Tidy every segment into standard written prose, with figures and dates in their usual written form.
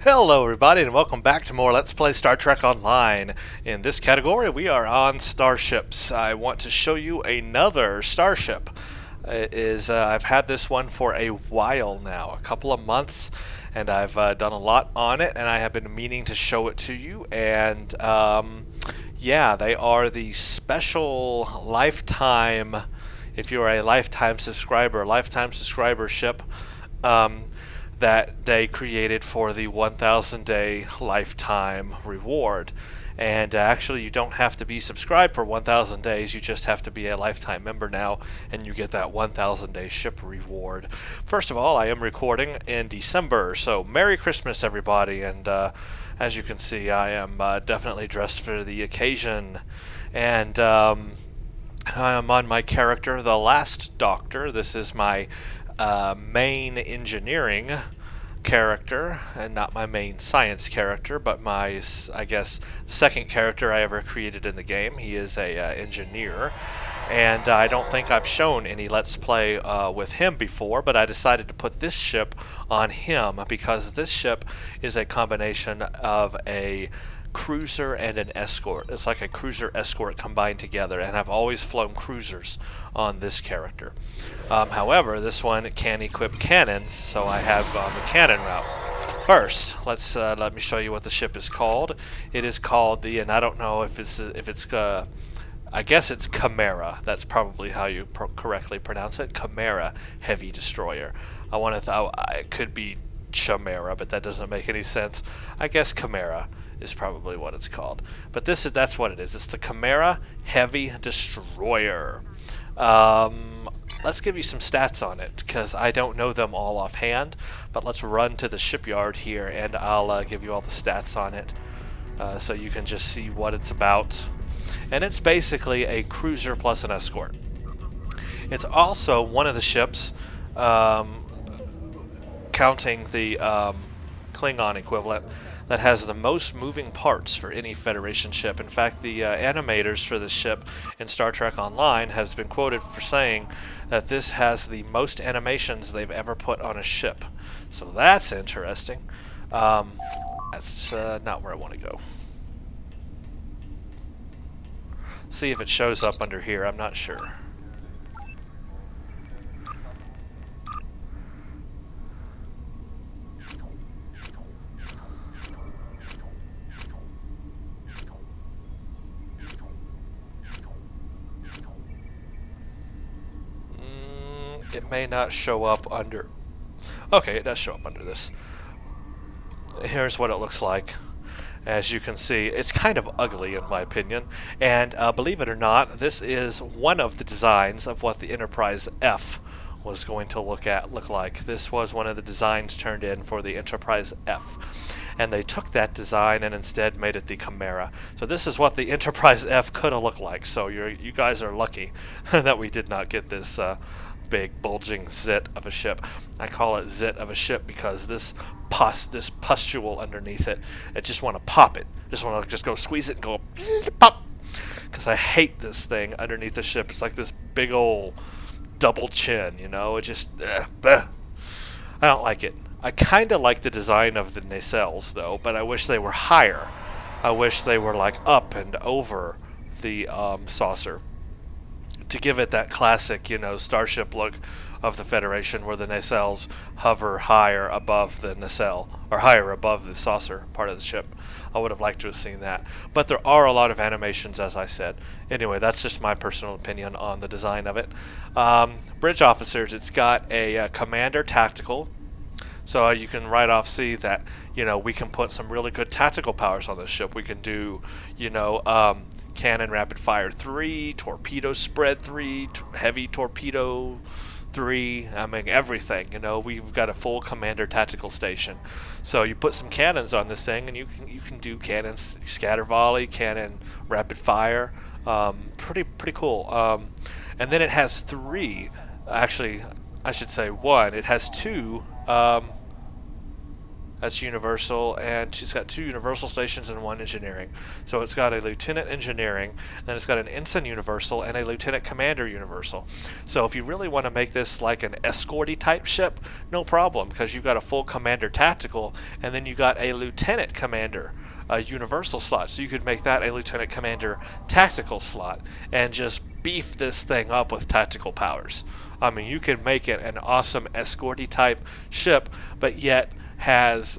Hello everybody and welcome back to more Let's Play Star Trek Online. In this category we are on starships. I want to show you another starship. I've had this one for a while now, a couple of months, and I've done a lot on it, and I have been meaning to show it to you. And yeah, they are the special lifetime, if you're a lifetime subscriber ship. That they created for the 1,000 day lifetime reward. And actually, you don't have to be subscribed for 1,000 days, you just have to be a lifetime member now, and you get that 1,000 day ship reward. First of all, I am recording in December, so Merry Christmas, everybody. And as you can see, I am definitely dressed for the occasion. And I'm on my character, the Last Doctor. This is my main engineering character, and not my main science character, but my, I guess, second character I ever created in the game. He is a engineer, and I don't think I've shown any Let's Play with him before, but I decided to put this ship on him because this ship is a combination of a cruiser and an escort. It's like a cruiser escort combined together, and I've always flown cruisers on this character. However, this one can equip cannons, so I have gone the cannon route. First, let me show you what the ship is called. It is called the, and I don't know if it's I guess it's Chimera. That's probably how you correctly pronounce it. Chimera Heavy Destroyer. It could be Chimera, but that doesn't make any sense. I guess Chimera is probably what it's called. But that's what it is. It's the Chimera Heavy Destroyer. Let's give you some stats on it, because I don't know them all offhand, but let's run to the shipyard here, and I'll give you all the stats on it, so you can just see what it's about. And it's basically a cruiser plus an escort. It's also one of the ships, counting the Klingon equivalent, that has the most moving parts for any Federation ship. In fact, the animators for this ship in Star Trek Online has been quoted for saying that this has the most animations they've ever put on a ship. So that's interesting. That's not where I want to go. See if it shows up under here. I'm not sure. It may not show up under... Okay, it does show up under this. Here's what it looks like. As you can see, it's kind of ugly in my opinion. And believe it or not, this is one of the designs of what the Enterprise F was going to look like. This was one of the designs turned in for the Enterprise F. And they took that design and instead made it the Chimera. So this is what the Enterprise F could have looked like. So you guys are lucky that we did not get this big bulging zit of a ship. I call it zit of a ship because this pustule underneath it, I just want to pop it. Just want to go squeeze it and go pop. Because I hate this thing underneath the ship. It's like this big old double chin, you know. It just I don't like it. I kind of like the design of the nacelles though, but I wish they were higher. I wish they were like up and over the saucer, to give it that classic, you know, starship look of the Federation, where the nacelles hover higher above the nacelle, or higher above the saucer part of the ship. I would have liked to have seen that. But there are a lot of animations, as I said. Anyway, that's just my personal opinion on the design of it. Bridge officers, it's got a commander tactical. So you can right off see that, you know, we can put some really good tactical powers on this ship. We can do, you know, cannon rapid fire 3, torpedo spread 3, heavy torpedo 3, I mean everything, you know. We've got a full commander tactical station. So you put some cannons on this thing and you can do cannons scatter volley, cannon rapid fire. Pretty cool. And then it has 3, actually I should say 1. It has 2 That's universal, and she's got 2 universal stations and 1 engineering. So it's got a lieutenant engineering, then it's got an ensign universal and a lieutenant commander universal. So if you really want to make this like an escorty type ship, no problem, because you've got a full commander tactical, and then you got a lieutenant commander universal slot. So you could make that a lieutenant commander tactical slot and just beef this thing up with tactical powers. I mean, you can make it an awesome escorty type ship, but yet has,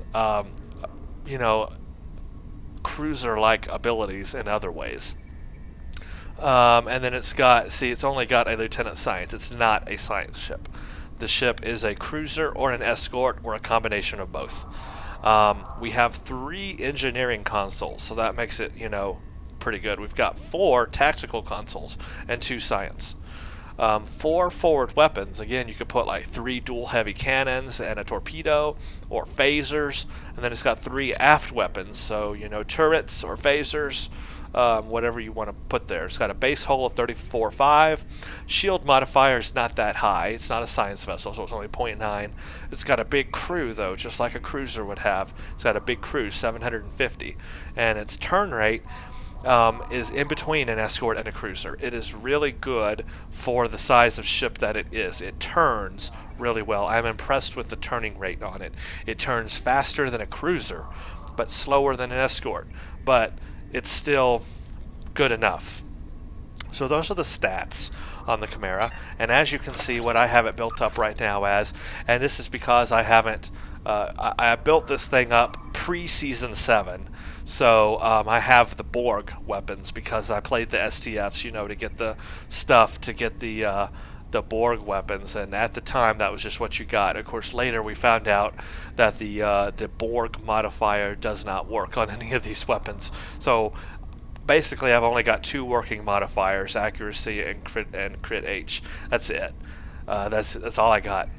you know, cruiser-like abilities in other ways. And then it's got, see, it's only got a lieutenant science. It's not a science ship. The ship is a cruiser or an escort or a combination of both. We have 3 engineering consoles, so that makes it, you know, pretty good. We've got 4 tactical consoles and 2 science. 4 forward weapons. Again, you could put like 3 dual heavy cannons and a torpedo or phasers, and then it's got 3 aft weapons, so, you know, turrets or phasers, whatever you want to put there. It's got a base hull of 34.5. Shield modifier is not that high. It's not a science vessel, so it's only 0.9. It's got a big crew, though, just like a cruiser would have. It's got a big crew, 750, and its turn rate is in between an escort and a cruiser. It is really good for the size of ship that it is. It turns really well. I'm impressed with the turning rate on it. It turns faster than a cruiser, but slower than an escort. But it's still good enough. So those are the stats on the Chimera, and as you can see, what I have it built up right now as, and this is because I haven't, I built this thing up pre-season 7, so I have the Borg weapons because I played the STFs, you know, to get the stuff to get the Borg weapons, and at the time that was just what you got. Of course, later we found out that the Borg modifier does not work on any of these weapons. So basically, I've only got 2 working modifiers: accuracy and crit H. That's it. That's all I got.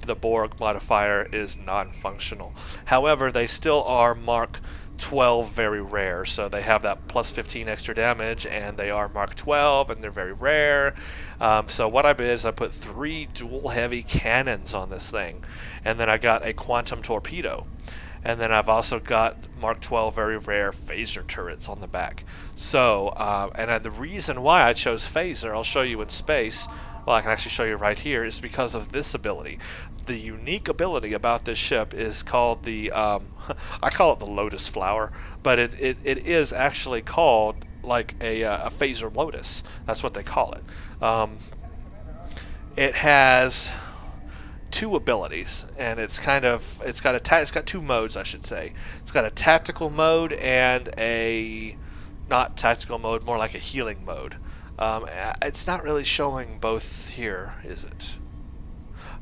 The Borg modifier is non-functional. However, they still are Mark 12 very rare, so they have that plus 15 extra damage, and they are Mark 12, and they're very rare. So what I did is I put 3 dual heavy cannons on this thing, and then I got a quantum torpedo. And then I've also got Mark 12 very rare phaser turrets on the back. So, and the reason why I chose phaser, I'll show you in space, well, I can actually show you right here, is because of this ability. The unique ability about this ship is called the, I call it the Lotus Flower, but it is actually called like a phaser lotus. That's what they call it. It has 2 abilities, and it's got 2 modes, I should say. It's got a tactical mode and a not tactical mode, more like a healing mode. It's not really showing both here, is it?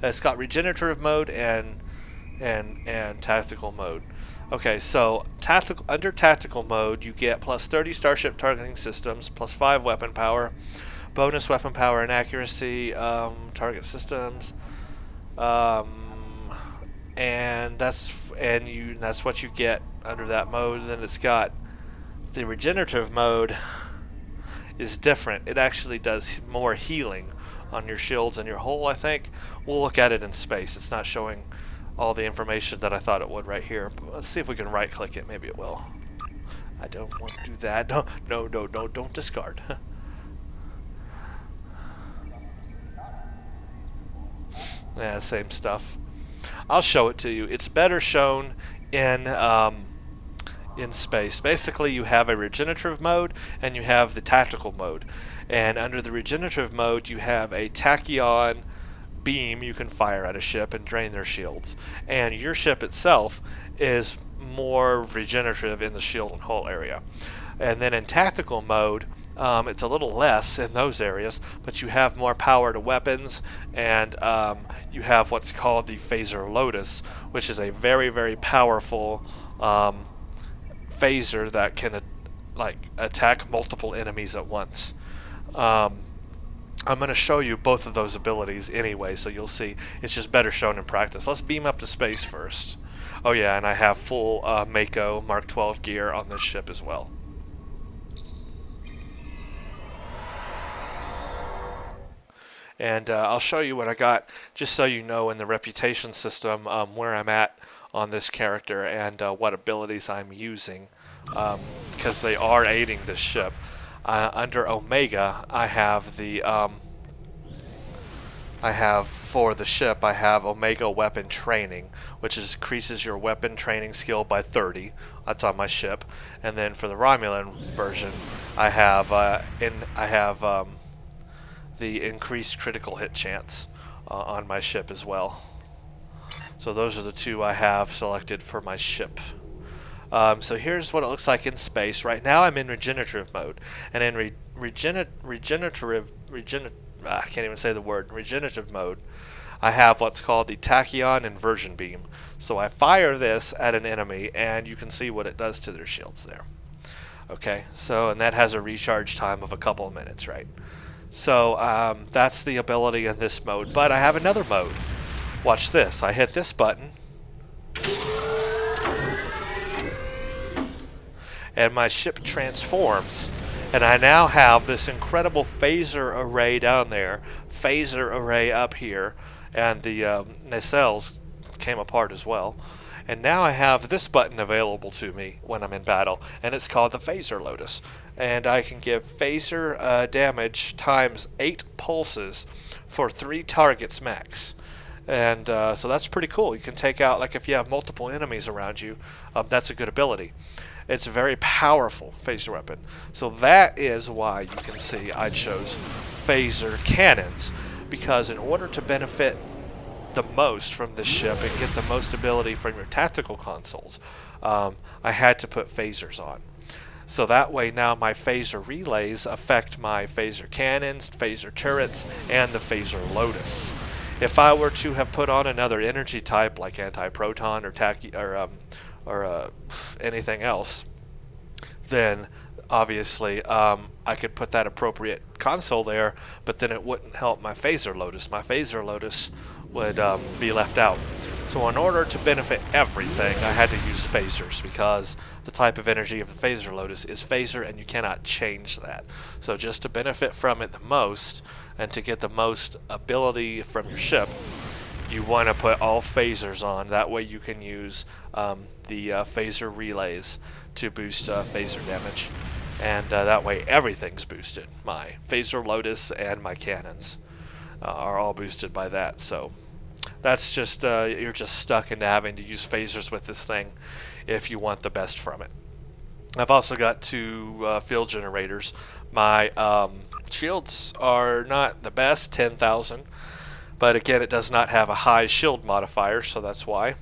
It's got regenerative mode and tactical mode. Okay, so under tactical mode, you get plus 30 starship targeting systems, plus 5 weapon power, bonus weapon power and accuracy, target systems. And that's what you get under that mode. Then it's got the regenerative mode is different. It actually does more healing on your shields and your hull, I think. We'll look at it in space. It's not showing all the information that I thought it would right here. But let's see if we can right click it. Maybe it will. I don't want to do that. No, don't discard. Yeah, same stuff. I'll show it to you. It's better shown in space. Basically, you have a regenerative mode and you have the tactical mode. And under the regenerative mode, you have a tachyon beam you can fire at a ship and drain their shields. And your ship itself is more regenerative in the shield and hull area. And then in tactical mode, it's a little less in those areas, but you have more power to weapons, and you have what's called the Phaser Lotus, which is a very, very powerful phaser that can attack multiple enemies at once. I'm going to show you both of those abilities anyway, so you'll see it's just better shown in practice. Let's beam up to space first. Oh yeah, and I have full Mako Mark 12 gear on this ship as well. And I'll show you what I got, just so you know in the reputation system where I'm at on this character and what abilities I'm using, because they are aiding this ship. Under Omega, I have the for the ship, I have Omega Weapon Training, which increases your weapon training skill by 30. That's on my ship. And then for the Romulan version, I have the increased critical hit chance on my ship as well. So those are the two I have selected for my ship. So here's what it looks like in space. Right now I'm in regenerative mode, and in regenerative mode, I have what's called the tachyon inversion beam. So I fire this at an enemy, and you can see what it does to their shields there. Okay, so and that has a recharge time of a couple of minutes, right? So that's the ability in this mode. But I have another mode. Watch this. I hit this button, and my ship transforms, and I now have this incredible phaser array down there, phaser array up here, and the nacelles came apart as well. And now I have this button available to me when I'm in battle, and it's called the Phaser Lotus. And I can give phaser damage times 8 pulses for 3 targets max. And so that's pretty cool. You can take out, like if you have multiple enemies around you, that's a good ability. It's a very powerful phaser weapon. So that is why you can see I chose phaser cannons, because in order to benefit the most from this ship and get the most ability from your tactical consoles, I had to put phasers on. So that way now my phaser relays affect my phaser cannons, phaser turrets, and the phaser Lotus. If I were to have put on another energy type like anti-proton or anything else, then obviously I could put that appropriate console there, but then it wouldn't help my phaser Lotus. My phaser Lotus would be left out. So in order to benefit everything, I had to use phasers, because the type of energy of the phaser Lotus is phaser, and you cannot change that. So just to benefit from it the most, and to get the most ability from your ship, you want to put all phasers on. That way you can use the phaser relays to boost phaser damage. And that way everything's boosted. My phaser Lotus and my cannons are all boosted by that. So that's just, you're just stuck into having to use phasers with this thing if you want the best from it. I've also got 2 field generators. My shields are not the best, 10,000. But again, it does not have a high shield modifier, so that's why.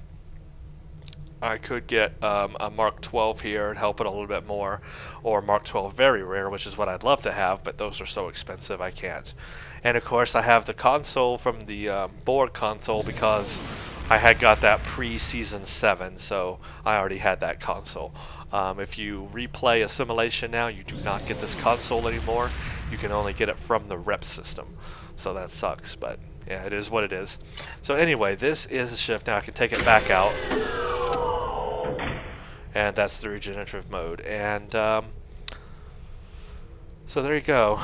I could get a Mark 12 here and help it a little bit more, or Mark 12 very rare, which is what I'd love to have, but those are so expensive I can't. And of course I have the console from the board console, because I had got that pre-season 7, so I already had that console. If you replay Assimilation now, you do not get this console anymore. You can only get it from the rep system, so that sucks, but yeah, it is what it is. So anyway, this is the ship. Now I can take it back out, and that's the regenerative mode. And so there you go.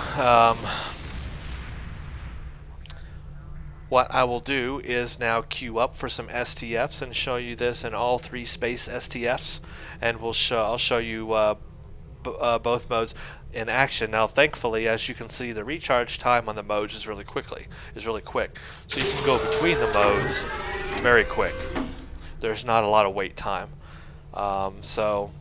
What I will do is now queue up for some STFs and show you this in all 3 space STFs, and I'll show you both modes in action. Now thankfully, as you can see, the recharge time on the modes is really quick, so you can go between the modes very quick. There's not a lot of wait time. So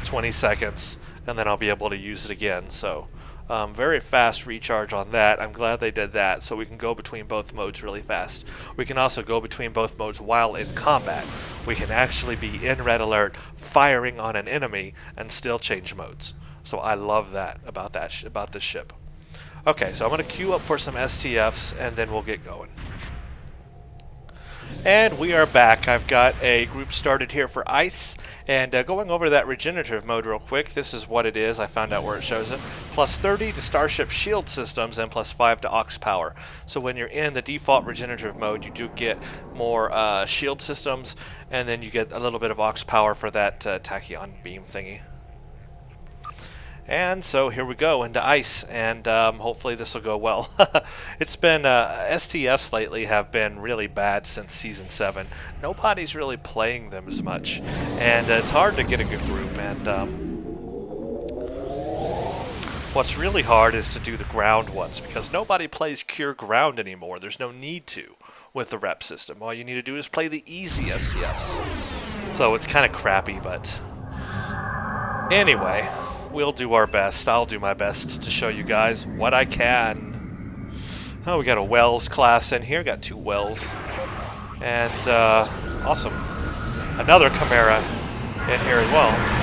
20 seconds, and then I'll be able to use it again. So very fast recharge on that. I'm glad they did that, so we can go between both modes really fast. We can also go between both modes while in combat. We can actually be in red alert, firing on an enemy, and still change modes. So I love that about this ship. Okay, so I'm going to queue up for some STFs, and then we'll get going. And we are back. I've got a group started here for ice, and going over that regenerative mode real quick. This is what it is. I found out where it shows it. Plus 30 to starship shield systems and plus 5 to aux power. So when you're in the default regenerative mode, you do get more shield systems, and then you get a little bit of aux power for that tachyon beam thingy. And so here we go into ice, and hopefully this will go well. It's been, STFs lately have been really bad since Season 7. Nobody's really playing them as much, and it's hard to get a good group, and what's really hard is to do the ground ones, because nobody plays Cure Ground anymore. There's no need to with the rep system. All you need to do is play the easy STFs. So it's kind of crappy, but anyway, we'll do our best. I'll do my best to show you guys what I can. Oh, we got a Wells class in here. Got 2 Wells. And, awesome. Another Chimera in here as well.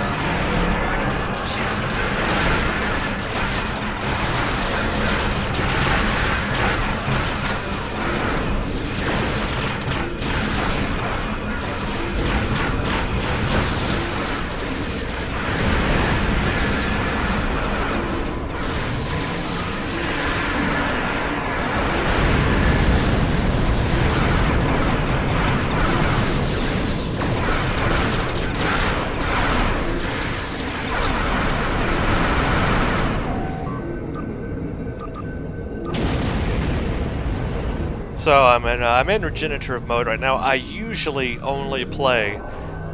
So I'm in regenerative mode right now. I usually only play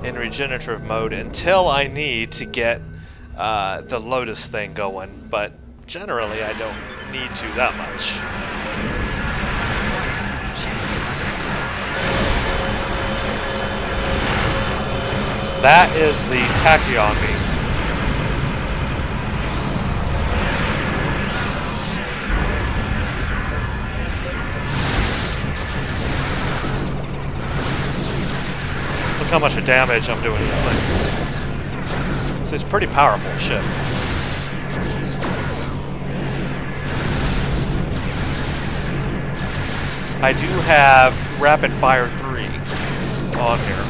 in regenerative mode until I need to get the Lotus thing going, but generally I don't need to that much. That is the Tachyon beam. Look how much damage I'm doing to this thing. So it's pretty powerful shit. I do have Rapid Fire 3 on here.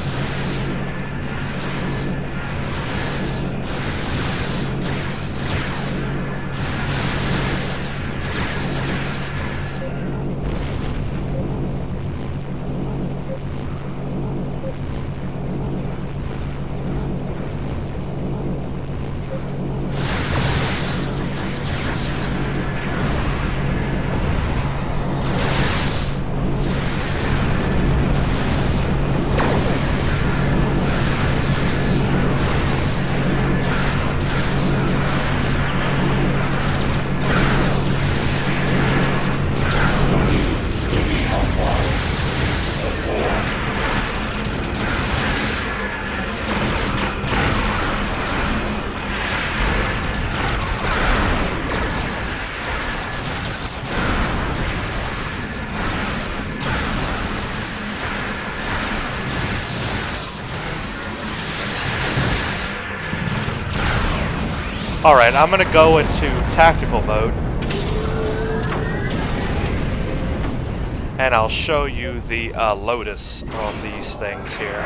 Alright, I'm going to go into tactical mode. And I'll show you the Lotus on these things here.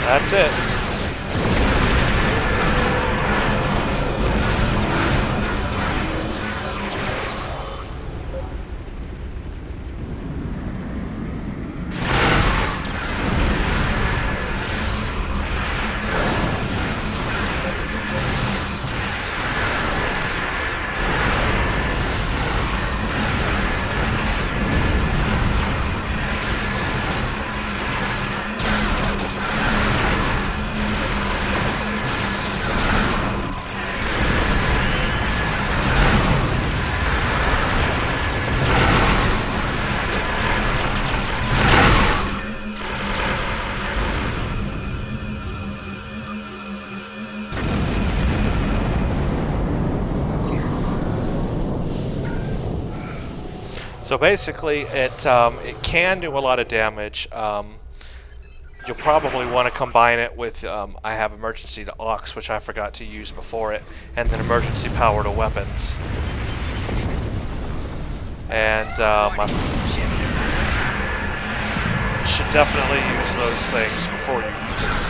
That's it. So basically, it can do a lot of damage. You'll probably want to combine it with, I have emergency to aux, which I forgot to use before it, and then emergency power to weapons. And I should definitely use those things before you use them.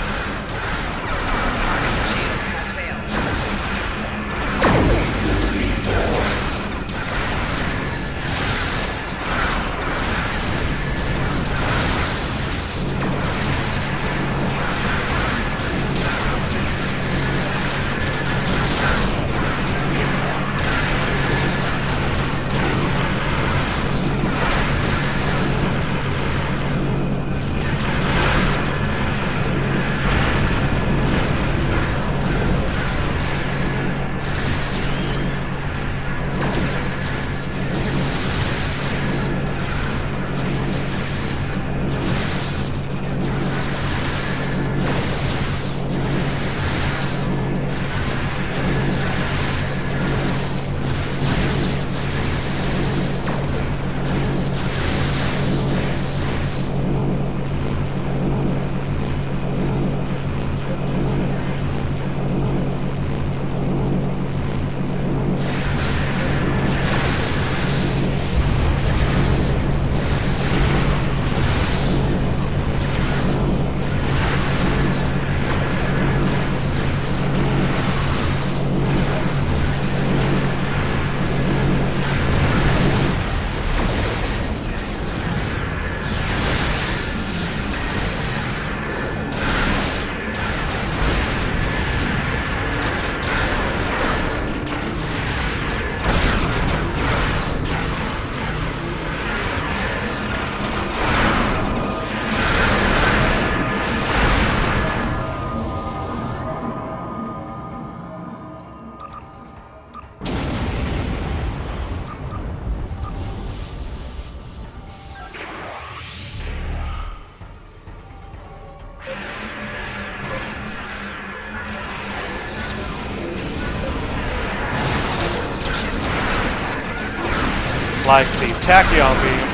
like the tachyon beam,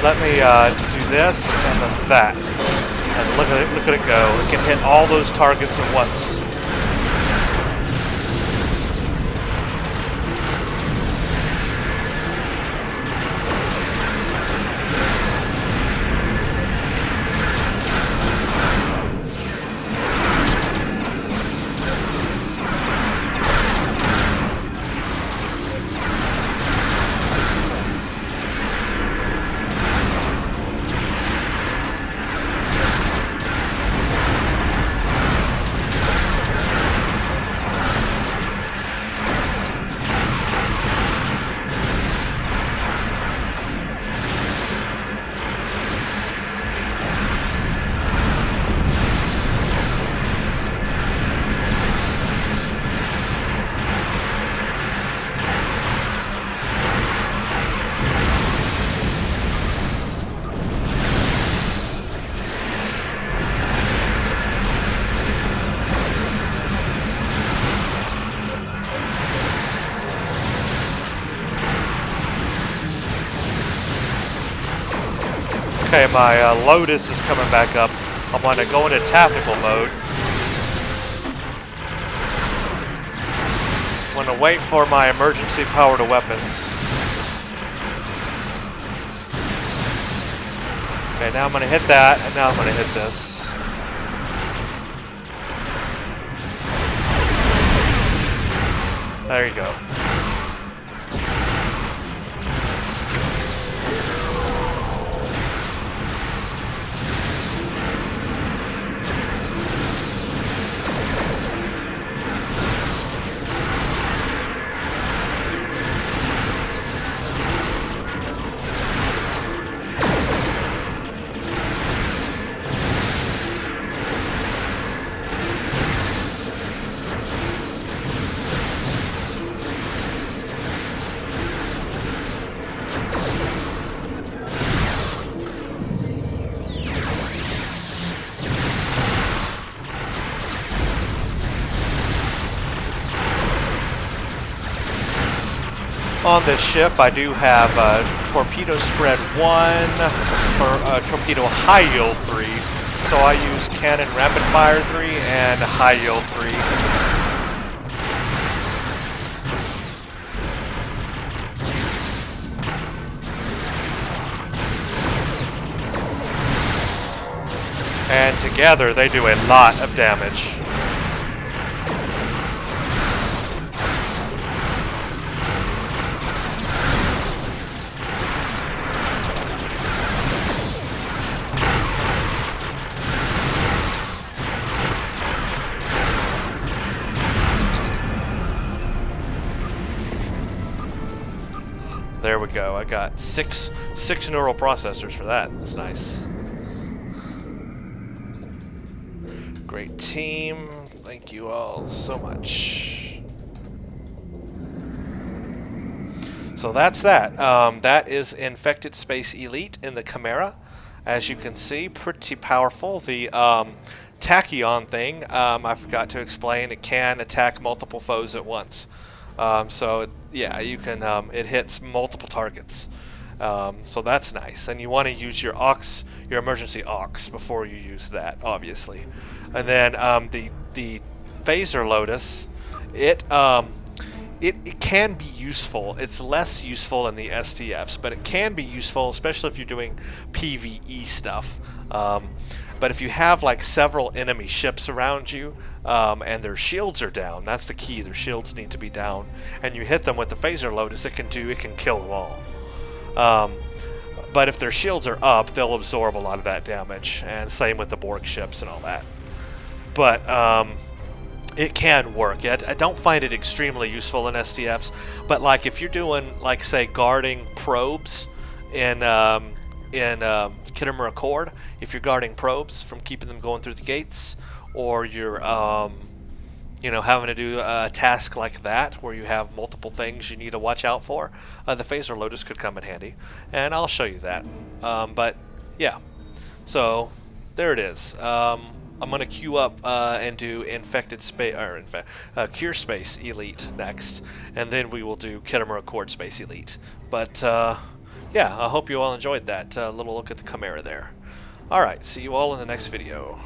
let me do this and then that. And look at it go. It can hit all those targets at once. Okay, my Lotus is coming back up. I'm going to go into tactical mode. I'm going to wait for my emergency power to weapons. Okay, now I'm going to hit that, and now I'm going to hit this. There you go. On this ship, I do have torpedo spread 1 or torpedo high yield 3. So I use cannon rapid fire 3 and high yield 3. And together they do a lot of damage. There we go. I got six neural processors for that. That's nice. Great team. Thank you all so much. So that's that. That is Infected Space Elite in the Chimera. As you can see, pretty powerful. The tachyon thing, I forgot to explain, it can attack multiple foes at once. So yeah, you can. It hits multiple targets, so that's nice. And you want to use your your emergency aux, before you use that, obviously. And then the phaser Lotus, it can be useful. It's less useful in the STFs, but it can be useful, especially if you're doing PvE stuff. But if you have like several enemy ships around you, and their shields are down, that's the key. Their shields need to be down, and you hit them with the phaser Lotus, it can kill them all. But if their shields are up, they'll absorb a lot of that damage, and same with the Borg ships and all that. But it can work. I don't find it extremely useful in STFs, but like if you're doing, like, say, guarding probes in Chimera Accord, if you're guarding probes from keeping them going through the gates, or you're having to do a task like that where you have multiple things you need to watch out for, the phaser Lotus could come in handy, and I'll show you that. But yeah, so there it is. I'm gonna queue up and do infected space or cure space elite next, and then we will do Chimera Accord space elite. But yeah, I hope you all enjoyed that little look at the Chimera there. All right, see you all in the next video.